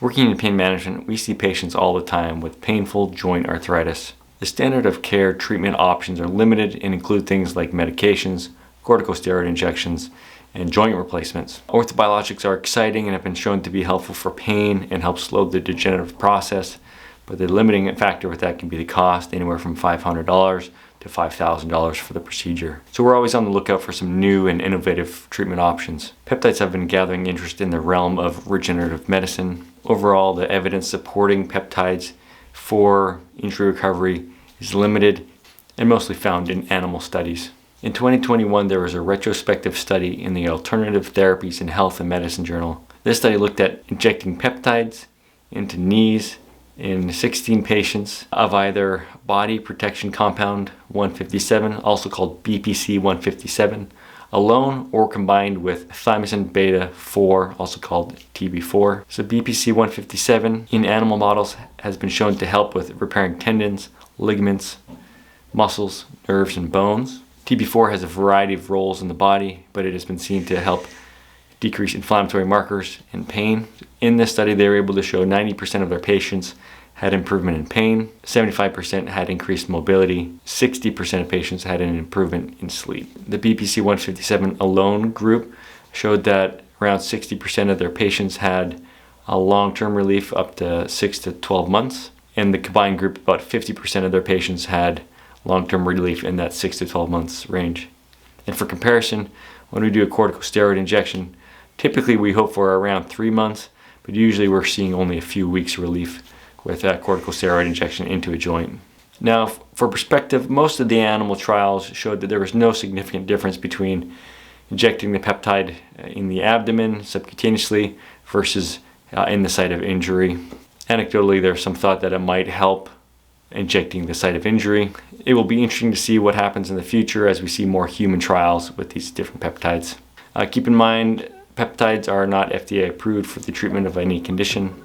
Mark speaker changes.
Speaker 1: Working in pain management, we see patients all the time with painful joint arthritis. The standard of care treatment options are limited and include things like medications, corticosteroid injections, and joint replacements. Orthobiologics are exciting and have been shown to be helpful for pain and help slow the degenerative process, but the limiting factor with that can be the cost, anywhere from $500 to $5,000 for the procedure. So we're always on the lookout for some new and innovative treatment options. Peptides have been gathering interest in the realm of regenerative medicine. Overall, the evidence supporting peptides for injury recovery is limited and mostly found in animal studies. In 2021, there was a retrospective study in the Alternative Therapies in Health and Medicine journal. This study looked at injecting peptides into knees in 16 patients of either body protection compound 157, also called BPC 157, alone or combined with thymosin beta 4, also called TB4. So BPC 157 in animal models has been shown to help with repairing tendons, ligaments, muscles, nerves, and bones. TB4 has a variety of roles in the body, but it has been seen to help decrease inflammatory markers and pain. In this study, they were able to show 90% of their patients had improvement in pain, 75% had increased mobility, 60% of patients had an improvement in sleep. The BPC 157 alone group showed that around 60% of their patients had a long-term relief up to 6 to 12 months, and the combined group, about 50% of their patients had long-term relief in that 6 to 12 months range. And for comparison, when we do a corticosteroid injection, typically we hope for around 3 months, but usually we're seeing only a few weeks relief with that corticosteroid injection into a joint. Now, for perspective, most of the animal trials showed that there was no significant difference between injecting the peptide in the abdomen subcutaneously versus in the site of injury. Anecdotally, there's some thought that it might help injecting the site of injury. It will be interesting to see what happens in the future as we see more human trials with these different peptides. Keep in mind, peptides are not FDA approved for the treatment of any condition.